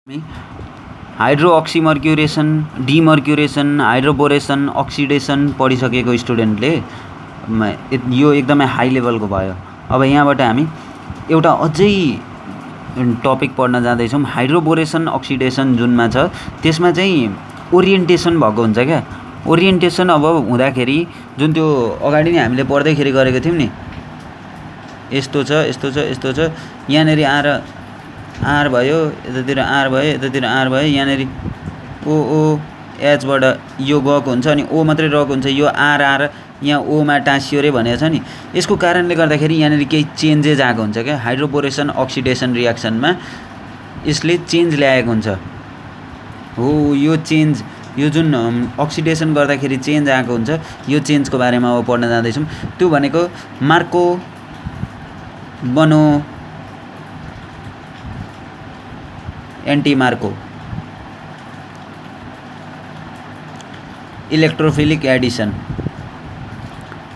में हाइड्रोअक्सीमर्क्युरेसन, डिमर्क्युरेसन, हाइड्रोबोरेसन, अक्सिडेसन पढिसकेको स्टुडेन्टले यो एकदमै हाई लेभलको भयो। अब यहाँबाट हामी एउटा अझै टपिक पढ्न जाँदैछौँ। हाइड्रोबोरेसन अक्सिडेसन जुनमा छ त्यसमा चाहिँ ओरिएन्टेसन भएको हुन्छ क्या। ओरिएन्टेसन अब हुँदाखेरि जुन त्यो अगाडि नै हामीले पढ्दैखेरि गरेको थियौँ नि, यस्तो छ यस्तो छ यस्तो छ, यहाँनिर आएर आर भयो, यतातिर आर भयो, यतातिर आर भयो, यहाँनिर ओ एचबाट यो गएको हुन्छ अनि ओ मात्रै रहेको हुन्छ। यो आर आर यहाँ ओमा टाँसियो रे भनेको छ नि, यसको कारणले गर्दाखेरि यहाँनिर केही चेन्जेस आएको हुन्छ क्या। हाइड्रोबोरेसन अक्सिडेसन रियाक्सनमा यसले चेन्ज ल्याएको हुन्छ हो। यो चेन्ज, यो जुन अक्सिडेसन गर्दाखेरि चेन्ज आएको हुन्छ, यो चेन्जको बारेमा अब पढ्न जाँदैछौँ। त्यो भनेको मार्को बनो एन्टी मार्को इलेक्ट्रोफिलिक एडिसन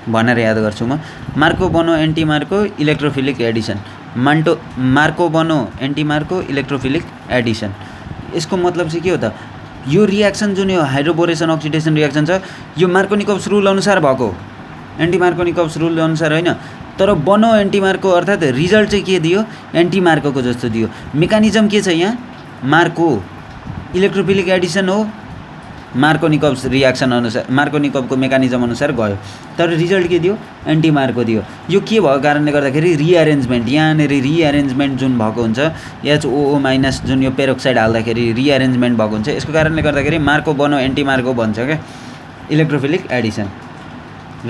भनेर याद गर्छु म। मार्को बनो anti Marco electrophilic Edison, Marco बनो एन्टी मार्को इलेक्ट्रोफिलिक एडिसन। यसको मतलब चाहिँ के हो त? यो रियाक्सन जुन यो हाइड्रोबोरेसन अक्सिडेसन रियाक्सन छ, यो मार्कोनिकोभ्स रुल अनुसार भएको, एन्टी मार्कोनिकोभ्स रुल अनुसार होइन। तर बनो एन्टी मार्को अर्थात् रिजल्ट चाहिँ के दियो? एन्टी मार्कोको जस्तो दियो। मेकानिजम के छ यहाँ? मार्को इलेक्ट्रोफिलिक एडिसन हो, मार्कोनिकोभ्स रियाक्सन अनुसार, मार्कोनिकोभको मेकानिजम अनुसार गयो, तर रिजल्ट के दियो? एन्टी मार्को दियो। यो के भएको कारणले गर्दाखेरि रिएरेन्जमेन्ट, यहाँनिर रिएरेन्जमेन्ट जुन भएको हुन्छ, HOO माइनस जुन यो पेरोक्साइड हाल्दाखेरि रिएरेन्जमेन्ट भएको हुन्छ, यसको कारणले गर्दाखेरि मार्को बनो एन्टी मार्को भन्छ क्या इलेक्ट्रोफिलिक एडिसन।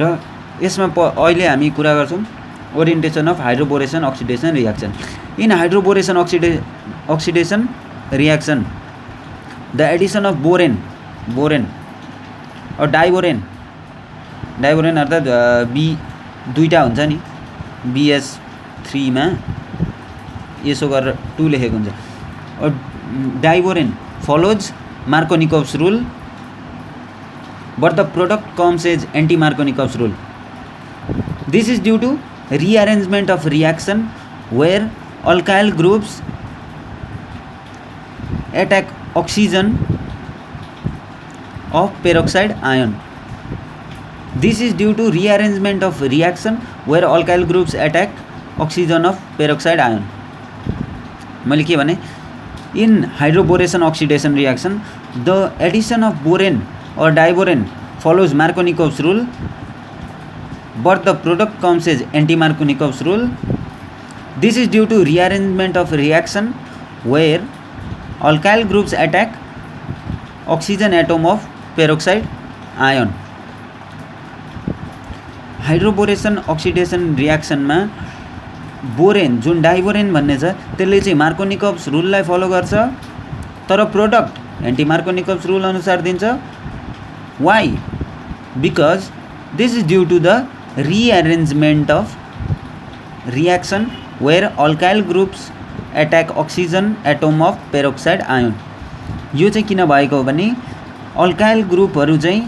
र यसमा अहिले हामी कुरा गर्छौँ orientation of hydroboration oxidation reaction. In hydroboration oxidation reaction, the addition of boron or diboron अर्थात् बी दुईटा हुन्छ नि, BS3 मा यसो गरेर 2 लेखेको हुन्छ। और diboron follows Markovnikov's rule, but the product comes as anti-Markovnikov's rule. This is due to rearrangement of reaction where alkyl groups attack oxygen of peroxide ion. This is due to rearrangement of reaction where alkyl groups attack oxygen of peroxide ion. मैले के भने? In hydroboration oxidation reaction, the addition of boron or diboron follows Markovnikov's rule, but the product comes as anti-Markovnikov's rule. This is due to rearrangement of reaction where alkyl groups attack oxygen atom of peroxide ion. Hydroboration oxidation रियाक्सनमा borane जुन diborane भन्ने छ त्यसले चाहिँ मार्कोनिकोभ्स रुललाई follow गर्छ, तर product anti मार्कोनिकोभ्स rule अनुसार दिन्छ। Why? Because this is due to the rearrangement of reaction where alkyl groups attack oxygen atom of peroxide ion. यो चाहिँ किन भएको हो भने अल्काइल ग्रुपहरू चाहिँ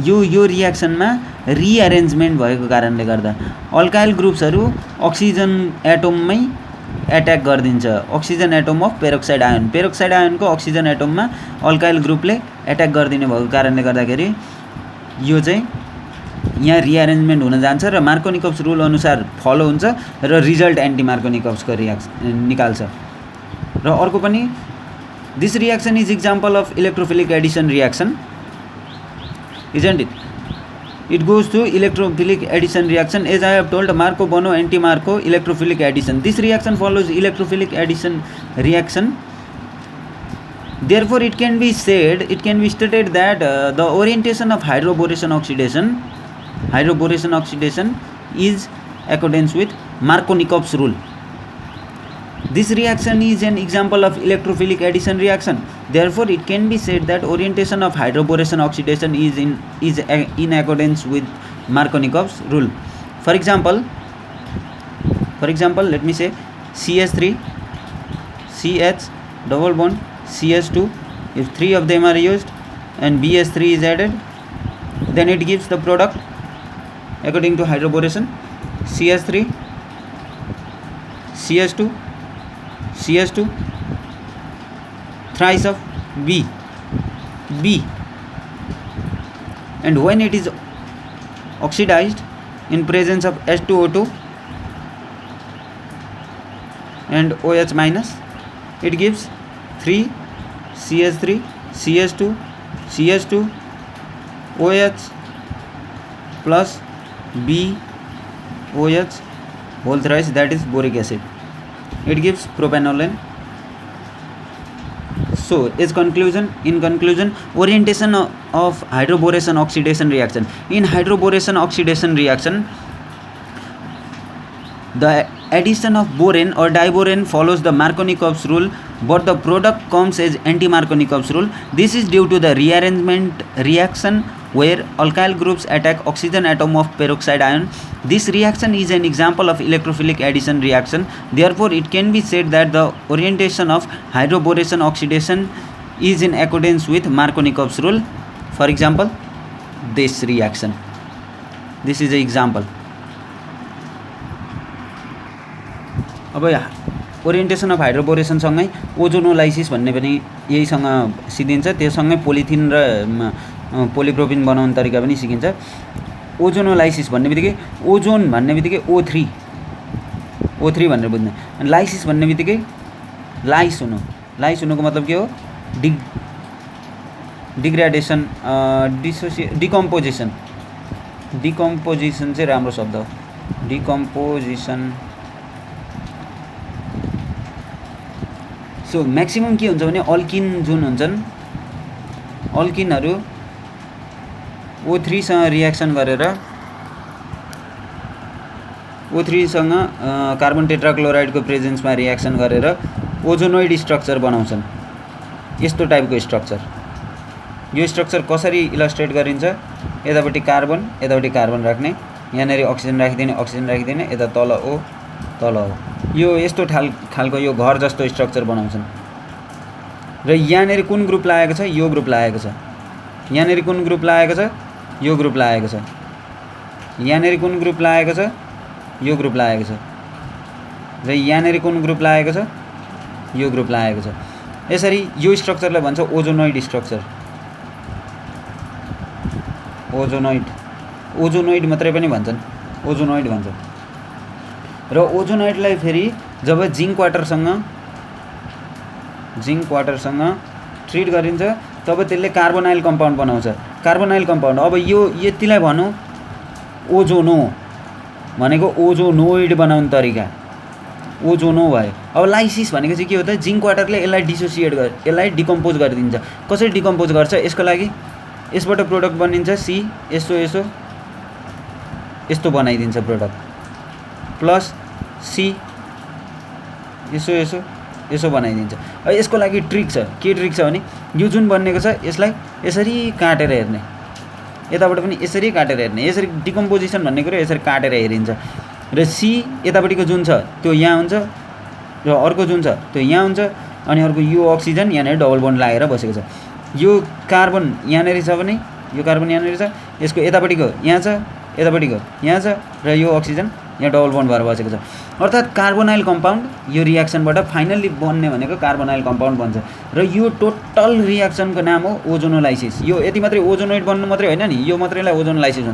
यो रियाक्सनमा रिएरेन्जमेन्ट भएको कारणले गर्दा अल्काइल ग्रुप्सहरू अक्सिजन एटोममै एट्याक गरिदिन्छ, oxygen atom of peroxide ion. Peroxide आयोनको अक्सिजन एटोममा अल्काइल ग्रुपले एट्याक गरिदिने भएको कारणले गर्दाखेरि यो चाहिँ यहाँ रिएरेन्जमेन्ट हुन जान्छ र मार्कोनिकोभ्स रुल अनुसार फलो हुन्छ र रिजल्ट एन्टी मार्कोनिकोभ्सको रियाक्सन निकाल्छ। र अर्को पनि this reaction is example of electrophilic Edison reaction, isn't it? It goes through electrophilic addition reaction. As I have told, Marco Bono anti-Marco electrophilic addition. This reaction follows electrophilic addition reaction. Therefore, it can be stated that the orientation of hydroboration oxidation is accordance with Markovnikov's rule. This reaction is an example of electrophilic addition reaction. Therefore, it can be said that orientation of hydroboration oxidation is in accordance with Markovnikov's rule. For example, let me say CH3, CH double bond, CH2. If 3 of them are used and BS3 is added, then it gives the product according to hydroboration CH3, CH2, CH2, thrice of B, and when it is oxidized in presence of H2O2 and OH minus, it gives 3 CH3 CH2 CH2 OH plus B OH whole thrice, that is boric acid. It gives propanolane. So in conclusion, orientation of hydroboration oxidation reaction. In hydroboration oxidation reaction, the addition of borane or diborane follows the Markovnikov's rule, but the product comes as anti-Markovnikov's rule. This is due to the rearrangement reaction where alkyl groups attack oxygen atom of peroxide ion. This reaction is an example of electrophilic addition reaction. Therefore, it can be said that the orientation of hydroboration oxidation is in accordance with Markovnikov's rule. For example, this reaction. This is an example. अब orientation of हाइड्रोबोरेसन सँगै ozonolysis भन्ने पनि यहीसँग सिकिन्छ, त्योसँगै polythene र पोलिप्रोपिन बनाउने तरिका पनि सिकिन्छ। ओजोनोलाइसिस भन्ने बित्तिकै ओजोन भन्ने बित्तिकै O3 भनेर बुझ्ने, अनि लाइसिस भन्ने बित्तिकै लाइस हुनुको मतलब के हो? डिग्रेडेसन, डिकम्पोजिसन चाहिँ राम्रो शब्द हो। डिकम्पोजिसन। सो म्याक्सिमम के हुन्छ भने अल्किन जुन हुन्छन्, अल्किनहरू O3 सँग रियाक्सन गरेर O3 सँग कार्बन टेट्राक्लोराइडको प्रेजेन्समा रियाक्सन गरेर ओजोनोइड स्ट्रक्चर बनाउँछन्। यस्तो टाइपको स्ट्रक्चर। यो स्ट्रक्चर कसरी इलस्ट्रेट गरिन्छ? यतापट्टि कार्बन राख्ने, यहाँनेरि अक्सिजन राखिदिने, यता तल O तल हो। यो यस्तो खालको यो घर जस्तो स्ट्रक्चर बनाउँछन्। र यहाँनेरि कुन ग्रुप लागेको छ? यो ग्रुप लागेको छ। यहाँनेरि कुन ग्रुप लागेको छ? यो ग्रुप लागेको छ। यहाँनेरि कुन ग्रुप लागेको छ? यो ग्रुप लागेको छ। र यहाँनेरि कुन ग्रुप लागेको छ? यो ग्रुप लागेको छ। यसरी यो स्ट्रक्चरलाई भन्छ ओजोनोइड स्ट्रक्चर। ओजोनोइड मात्रै पनि भन्छन्, ओजोनोइड भन्छ। र ओजोनोइडलाई फेरि जब जिङ्क वाटरसँग ट्रिट गरिन्छ तब त्यसले कार्बोनाइल कम्पाउन्ड बनाउँछ। कार्बोनाइल कम्पाउन्ड, अब यो यतिलाई भनौँ ओजोनो भनेको ओजोनोइड बनाउने तरिका, ओजोनो भयो। अब लाइसिस भनेको चाहिँ के हो त? जिङ्क वाटरले यसलाई डिकम्पोज गरिदिन्छ। कसरी डिकम्पोज गर्छ? यसको लागि यसबाट प्रोडक्ट बनिन्छ सी, यस्तो बनाइदिन्छ प्रोडक्ट, प्लस सी यसो बनाइदिन्छ। अब यसको लागि ट्रिक छ। के ट्रिक छ भने यो जुन बनेको छ यसलाई यसरी काटेर हेर्ने, यताबाट पनि यसरी काटेर हेर्ने। यसरी डिकम्पोजिसन भन्ने कुरा यसरी काटेर हेरिन्छ। र सी यतापट्टिको जुन छ त्यो यहाँ हुन्छ, र अर्को जुन छ त्यो यहाँ हुन्छ, अनि अर्को यो अक्सिजन यहाँनिर डबल बन्ड लागेर बसेको छ। यो कार्बन यहाँनिर छ भने यो कार्बन यहाँनिर छ, यसको यतापट्टिको यहाँ छ, यतापट्टिको यहाँ छ, र यो अक्सिजन यहाँ डबल बन्ड भएर बसेको छ। अर्थात् कार्बोनाइल कम्पाउन्ड यो रियाक्सनबाट फाइनल्ली बन्ने भनेको कार्बोनाइल कम्पाउन्ड बन्छ। र यो टोटल रियाक्सनको नाम हो ओजोनोलाइसिस। यो यति मात्रै ओजोनोइड बन्नु मात्रै होइन नि, यो मात्रैलाई ओजोनोलाइसिस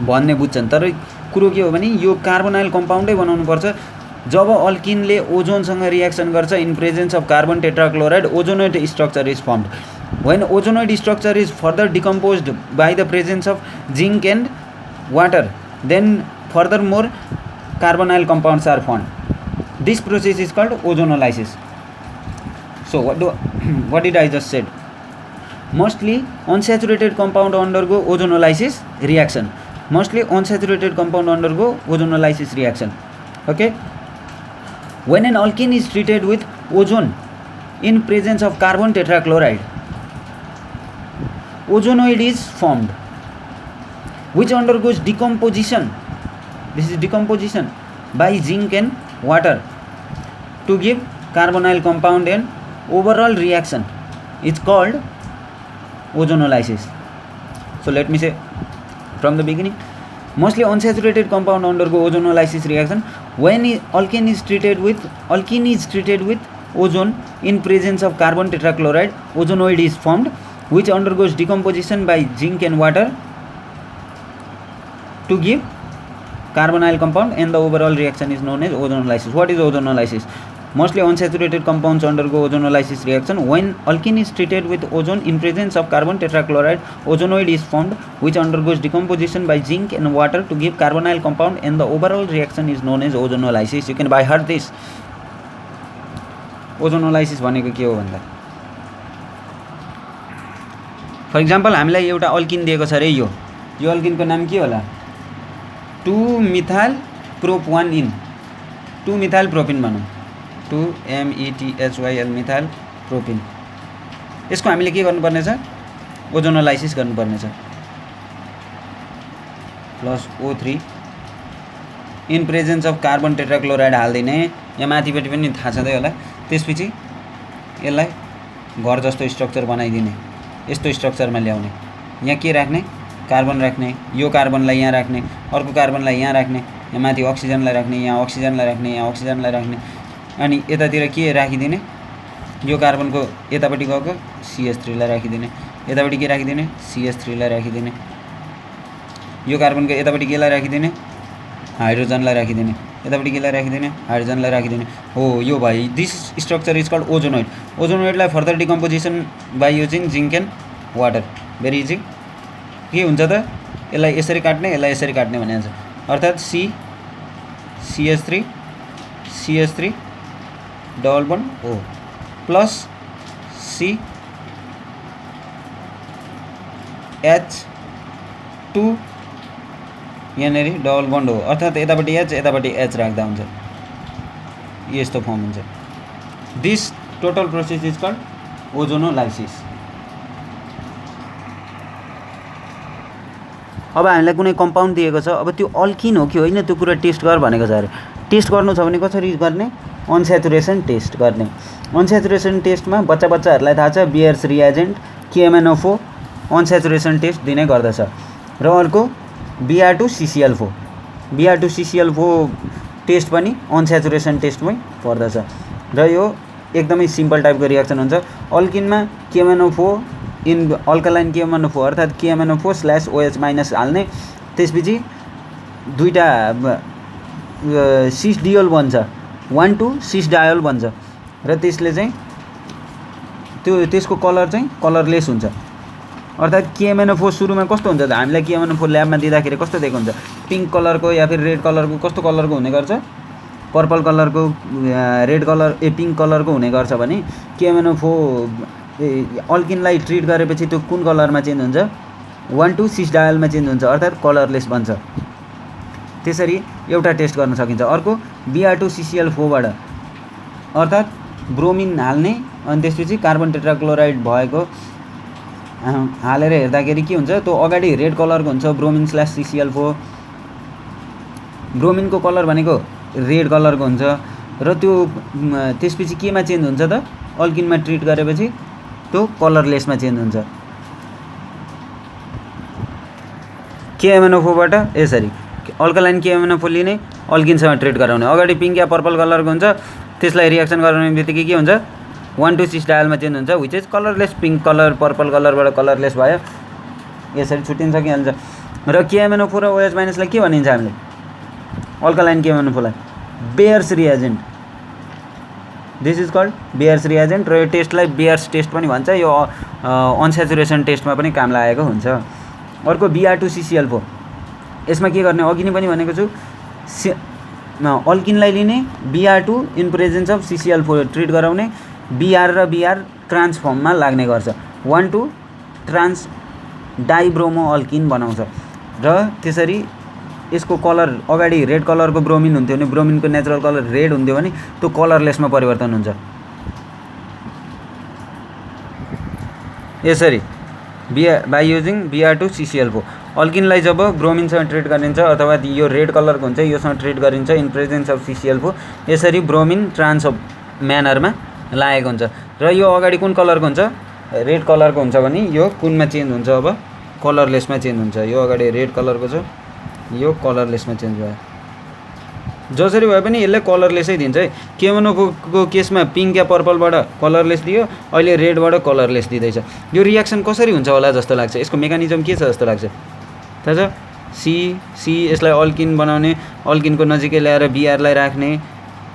भन्ने बुझ्छन्। तर कुरो के हो भने यो कार्बोनाइल कम्पाउन्डै बनाउनुपर्छ। जब अल्किनले ओजोनसँग रियाक्सन गर्छ in presence of carbon tetrachloride, ozonoid structure is formed. When ozonoid structure is further decomposed by the presence of zinc and water, then furthermore carbonyl compounds are formed. This process is called ozonolysis. So what did I just said? Mostly unsaturated compound undergo ozonolysis reaction. Okay. When an alkene is treated with ozone in presence of carbon tetrachloride, ozonoid is formed which undergoes decomposition. This is decomposition by zinc and water to give carbonyl compound, and overall reaction is called ozonolysis. So let me say from the beginning, mostly unsaturated compound undergo ozonolysis reaction when alkene is treated with ozone in presence of carbon tetrachloride, ozonoid is formed, which undergoes decomposition by zinc and water to give carbonyl compound, and the overall reaction is known as ozonolysis. What is ozonolysis? Mostly unsaturated compounds undergo ozonolysis reaction. When alkene is treated with ozone in presence of carbon tetrachloride, ozonoid is formed, which undergoes decomposition by zinc and water to give carbonyl compound, and the overall reaction is known as ozonolysis. You can by heart this. Ozonolysis भनेको के हो भन्दा, for example हामीलाई एउटा alkene दिएको छ रे, यो अल्किनको नाम के होला, 2-methyl prop 1 in 2-methyl propene भनौँ, 2-methyl methyl propene. यसको हामीले के गर्नुपर्ने छ, ओजोनोलाइसिस गर्नुपर्ने छ. Plus O3 in presence of carbon tetrachloride हाल्दिने, यहाँ माथिपट्टि पनि थाहा छँदै होला. त्यसपछि यसलाई घर जस्तो स्ट्रक्चर बनाइदिने, यस्तो स्ट्रक्चरमा ल्याउने, यहाँ के राख्ने, कार्बन राख्ने, यो कार्बनलाई यहाँ राख्ने, अर्को कार्बनलाई यहाँ राख्ने, यहाँ माथि अक्सिजनलाई राख्ने, यहाँ अक्सिजनलाई राख्ने, यहाँ अक्सिजनलाई राख्ने, अनि यतातिर के राखिदिने, यो कार्बनको यतापट्टि गएको CH3 लाई राखिदिने, यतापट्टि के राखिदिने, CH3 लाई राखिदिने, यो कार्बनको यतापट्टि केलाई राखिदिने, हाइड्रोजनलाई राखिदिने, यतापट्टि केलाई राखिदिने, हाइड्रोजनलाई राखिदिने. हो यो भाइ, this structure is called ozonoid. ओजोनोइडलाई further decomposition by using zinc and water. Very easy. के हुन्छ त, यसलाई यसरी काट्ने, यसलाई यसरी काट्ने भने हुन्छ. अर्थात् CH3 double bond O plus CH2 यहाँनिर डबल बन्ड हो. अर्थात् यतापट्टि H यतापट्टि H राख्दा हुन्छ, यस्तो फर्म हुन्छ. This total process is called ozonolysis. अब हामीलाई कुनै कम्पाउन्ड दिएको छ, अब त्यो अल्किन हो कि होइन त्यो कुरा टेस्ट गर भनेको छ अरे. टेस्ट गर्नु छ भने कसरी गर्ने, अनस्याचुरेसन टेस्ट गर्ने. अनस्याचुरेसन टेस्टमा बच्चाहरूलाई थाहा छ, बियर्स रिएजेन्ट, KMnO4 अनस्याचुरेसन टेस्ट दिने गर्दछ. र अर्को Br2CCl4, Br2CCl4 टेस्ट पनि अनस्याचुरेसन टेस्टमै पर्दछ. र यो एकदमै सिम्पल टाइपको रिएक्सन हुन्छ. अल्किनमा KMnO4 इन अल्कालाइन KMnO4 अर्थात् KMnO4/OH- हाल्ने, त्यसपछि दुईटा सिस डियोल बन्छ, 1,2 सिस डायोल बन्छ, र त्यसले चाहिँ त्यसको कलर चाहिँ कलरलेस हुन्छ. अर्थात् KMnO4 सुरुमा कस्तो हुन्छ त, हामीलाई KMnO4 ल्याबमा दिँदाखेरि कस्तो दिएको हुन्छ, पिङ्क कलरको या फिर रेड कलरको, कस्तो कलरको हुने गर्छ, पर्पल कलरको, रेड कलर पिङ्क कलरको हुने गर्छ भने KMnO4 अल्किनलाई ट्रिट गरेपछि त्यो कुन कलरमा चेन्ज हुन्छ, 1,2 सिस डायलमा चेन्ज हुन्छ, अर्थात् कलरलेस बन्छ. त्यसरी एउटा टेस्ट गर्न सकिन्छ. अर्को Br2CCl4बाट अर्थात् ब्रोमिन हाल्ने, अनि त्यसपछि कार्बन टेट्राक्लोराइड भएको हालेर हेर्दाखेरि के हुन्छ, त्यो अगाडि रेड कलरको हुन्छ ब्रोमिन/CCl4. ब्रोमिनको कलर भनेको रेड कलरको हुन्छ, र त्यो त्यसपछि केमा चेन्ज हुन्छ त, अल्किनमा ट्रिट गरेपछि त्यो कलरलेसमा चेन्ज हुन्छ. KMnO4बाट यसरी अल्कालाइन KMnO4 लिने, अल्किनसँग ट्रिट गराउने, अगाडि पिङ्क या पर्पल कलरको हुन्छ, त्यसलाई रिएक्सन गराउने बित्तिकै के हुन्छ, 1,2 सिस डायलमा चेन्ज हुन्छ, which is colourless. Pink colour purple कलरबाट कलरलेस भयो, यसरी छुट्टिन सकिहाल्छ. र KMnO4 र OH- लाई के भनिन्छ हामीले, अल्कालाइन KMnO4 लाई Baeyer's reagent. This is called Baeyer's reagent. र यो टेस्टलाई बेयर्स टेस्ट पनि भन्छ. यो अनस्याचुरेसन टेस्टमा पनि काम लागेको हुन्छ. अर्को Br2CCl4, यसमा के गर्ने, अघि नै पनि भनेको छु, अल्किनलाई लिने, Br2 in presence of CCl4 treat गराउने, Br र Br ट्रान्सफर्ममा लाग्ने गर्छ, 1,2 ट्रान्स डाइब्रोमो अल्किन बनाउँछ. र त्यसरी यसको कलर अगाडि रेड कलरको ब्रोमिन हुन्थ्यो भने, ब्रोमिनको नेचुरल कलर रेड हुन्थ्यो भने त्यो कलरलेसमा परिवर्तन हुन्छ. यसरी बाई युजिङ Br2CCl4 अल्किनलाई जब ब्रोमिनसँग ट्रिट गरिन्छ अथवा यो रेड कलरको हुन्छ योसँग ट्रिट गरिन्छ इन प्रेजेन्स अफ CCl4, यसरी ब्रोमिन ट्रान्स म्यानरमा लागेको हुन्छ. र यो अगाडि कुन कलरको हुन्छ, रेड कलरको हुन्छ भने यो कुनमा चेन्ज हुन्छ, अब कलरलेसमा चेन्ज हुन्छ. यो अगाडि रेड कलरको छ, यो कलरलेसमा चेन्ज भयो. जसरी भए पनि यसले कलरलेसै दिन्छ है। केमोनोको केसमा पिङ्क या पर्पलबाट कलरलेस दियो, अहिले रेडबाट कलरलेस दिँदैछ। यो रियाक्सन कसरी हुन्छ होला जस्तो लाग्छ? यसको मेकानिजम के छ जस्तो लाग्छ? थाहा छ? सी यसलाई अल्किन बनाउने, अल्किनको नजिकै ल्याएर बिआरलाई राख्ने,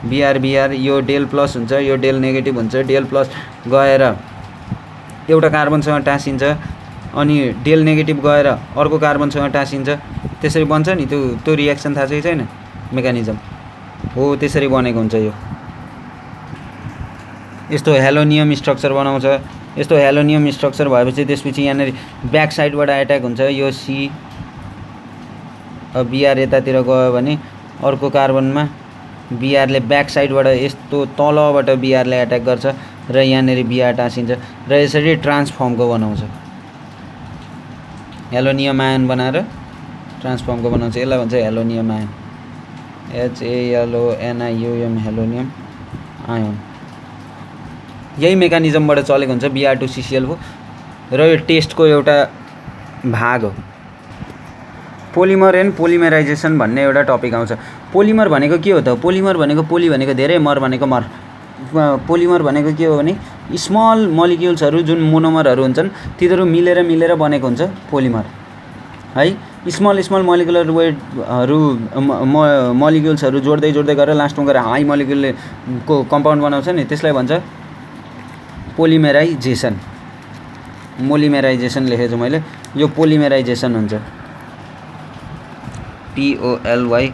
बिआर यो डेल प्लस हुन्छ, यो डेल नेगेटिभ हुन्छ, डेल प्लस गएर एउटा कार्बनसँग टाँसिन्छ, अनि डेल नेगेटिभ गएर अर्को कार्बनसँग टाँसिन्छ, त्यसरी बन्छ नि। त्यो रियाक्सन थाहा छ कि छैन? मेकानिजम हो, त्यसरी बनेको हुन्छ। यो यस्तो हेलोनियम स्ट्रक्चर बनाउँछ। यस्तो हेलोनियम स्ट्रक्चर भएपछि त्यसपछि यहाँनिर ब्याक साइडबाट एट्याक हुन्छ यो सी। अब बिआर यतातिर गयो भने अर्को कार्बनमा बिआरले ब्याक साइडबाट यस्तो तलबाट बिआरले एट्याक गर्छ र यहाँनिर बिआर टाँसिन्छ र यसरी ट्रान्सफर्मको बनाउँछ। हेलोनियम आयन बनाएर ट्रान्सफर्मको बनाउँछ। यसलाई भन्छ हेलोनियम आयन, HALONIUM, हेलोनियम आयन। यही मेकानिजमबाट चलेको हुन्छ Br2CCl4 र यो टेस्टको एउटा भाग हो। पोलिमर एन्ड पोलिमराइजेसन भन्ने एउटा टपिक आउँछ। पोलिमर भनेको के हो त? पोलिमर भनेको पोली भनेको धेरै, मर भनेको मर। पोलिमर भनेको के हो भने स्मल मलिक्युल्सहरू जुन मोनोमरहरू हुन्छन् तिनीहरू मिलेर बनेको हुन्छ पोलिमर है। स्मल मोलिकुलर वेटहरू मोलिक्युल्सहरू जोड्दै गएर लास्टमा गएर हाई मोलिक्युलको कम्पाउन्ड बनाउँछ नि, त्यसलाई भन्छ पोलिमराइजेसन। मोलिमराइजेसन लेखेको छु मैले, यो पोलिमराइजेसन हुन्छ, POLY,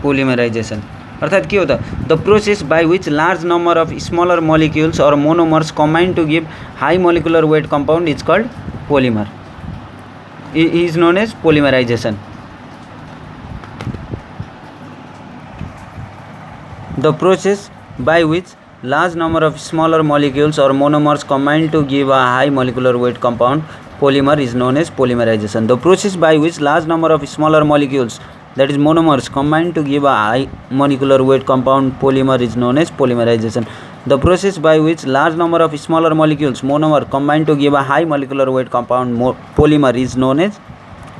पोलिमराइजेसन। अर्थात् के हो त? The process by which large number of smaller molecules or monomers combine to give high molecular weight compound is called polymer, is known as polymerization. The process by which large number of smaller molecules or monomers combine to give a high molecular weight compound polymer is known as polymerization. The process by which large number of smaller molecules, that is monomers, combine to give a high molecular weight compound polymer is known as polymerization. The process by which large number of smaller molecules, monomer, combine to give a high molecular weight compound polymer is known as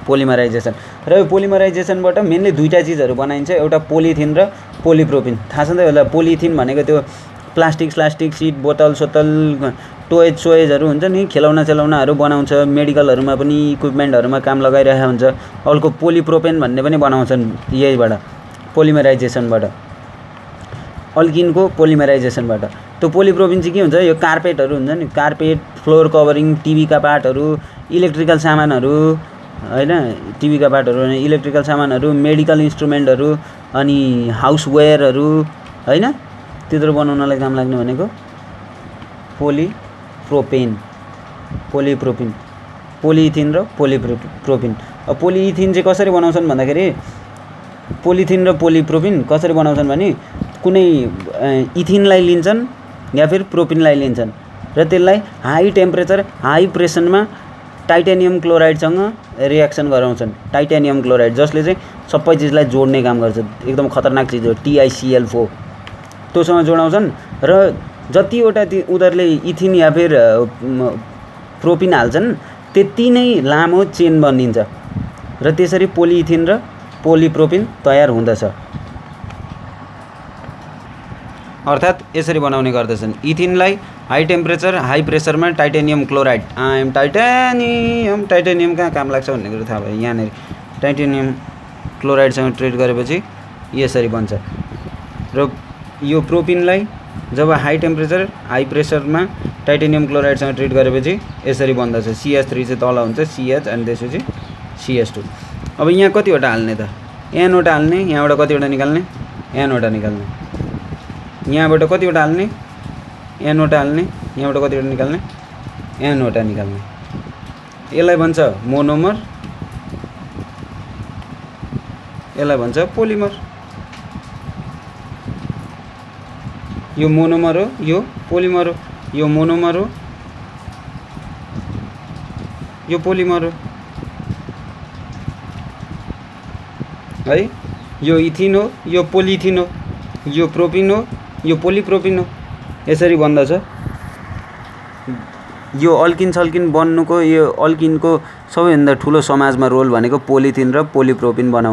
पोलिमराइजेसन। र यो पोलिमराइजेसनबाट mainly दुईटा चीजहरू बनाइन्छ, एउटा polythene र पोलिप्रोपिन। थाहा छ नि त यसलाई? पोलिथिन भनेको त्यो प्लास्टिक सिट, बोतल टोयजहरू हुन्छ नि, खेलौनाहरू बनाउँछ, मेडिकलहरूमा पनि इक्विपमेन्टहरूमा काम लगाइरहेको हुन्छ। अर्को पोलिप्रोपेन भन्ने पनि बनाउँछन् यहीबाट, पोलिमराइजेसनबाट, अल्किनको पोलिमराइजेसनबाट। त्यो पोलिप्रोपिन चाहिँ के हुन्छ? यो कार्पेटहरू हुन्छ नि, कार्पेट, फ्लोर कभरिङ, टिभीका पार्टहरू, इलेक्ट्रिकल सामानहरू हैन, टिभीका पार्टहरू, इलेक्ट्रिकल सामानहरू, मेडिकल इन्स्ट्रुमेन्टहरू, अनि हाउसवेयरहरू हैन, त्यत्रो बनाउनलाई काम लाग्ने भनेको पोलिप्रोपेन, पोलिप्रोपिन, पोलिथिन र पोलिप्रोपिन। अब पोलिथिन चाहिँ कसरी बनाउँछन् भन्दाखेरि, पोलिथिन र पोलिप्रोपिन कसरी बनाउँछन् भने कुनै इथिनलाई लिन्छन् या फिर प्रोपिनलाई लिन्छन् र त्यसलाई हाई टेम्परेचर, हाई प्रेसरमा टाइटेनियम क्लोराइडसँग रियाक्सन गराउँछन्। टाइटेनियम क्लोराइड जसले चाहिँ सबै चिजलाई जोड्ने काम गर्छ, एकदम खतरनाक चिज हो, TiCl4, त्योसँग जोडाउँछन् र जतिवटा उनीहरूले इथिन या फिर प्रोपिन हाल्छन् त्यति नै लामो चेन बनिन्छ र त्यसरी पोलिइथिन र पोलिप्रोपिन तयार हुँदछ। अर्थात् यसरी बनाउने गर्दछन्। इथिनलाई हाई टेम्परेचर, हाई प्रेसरमा टाइटेनियम क्लोराइड, टाइटेनियम कहाँ काम लाग्छ भन्ने कुरो थाहा भयो। यहाँनिर टाइटेनियम क्लोराइडसँग ट्रिट गरेपछि यसरी बन्छ। र यो प्रोपिनलाई जब हाई टेम्परेचर, हाई प्रेसरमा टाइटेनियम क्लोराइडसँग ट्रिट गरेपछि यसरी बन्दछ। CH3 चाहिँ तल हुन्छ, CH, अनि त्यसपछि CH2। अब यहाँ कतिवटा हाल्ने त? N वटा हाल्ने, यहाँबाट कतिवटा निकाल्ने? N वटा निकाल्ने। यहाँबाट कतिवटा हाल्ने? N वटा हाल्ने, यहाँबाट कतिवटा निकाल्ने? N वटा निकाल्ने। यसलाई भन्छ मोनोमर, यसलाई भन्छ पोलिमर। यो मोनोमर हो, यो पोलिमर हो, यो मोनोमर हो, यो पोलिमर हो है। यो इथिन हो, यो पोलिथिन हो, यो प्रोपिन हो, यो पोलिप्रोपिन हो, यसरी बन्दछ। यो अल्किन सल्किन बन्नुको, यो अल्किनको सबैभन्दा ठुलो समाजमा रोल भनेको पोलिथिन र पोलिप्रोपिन बनाउनु।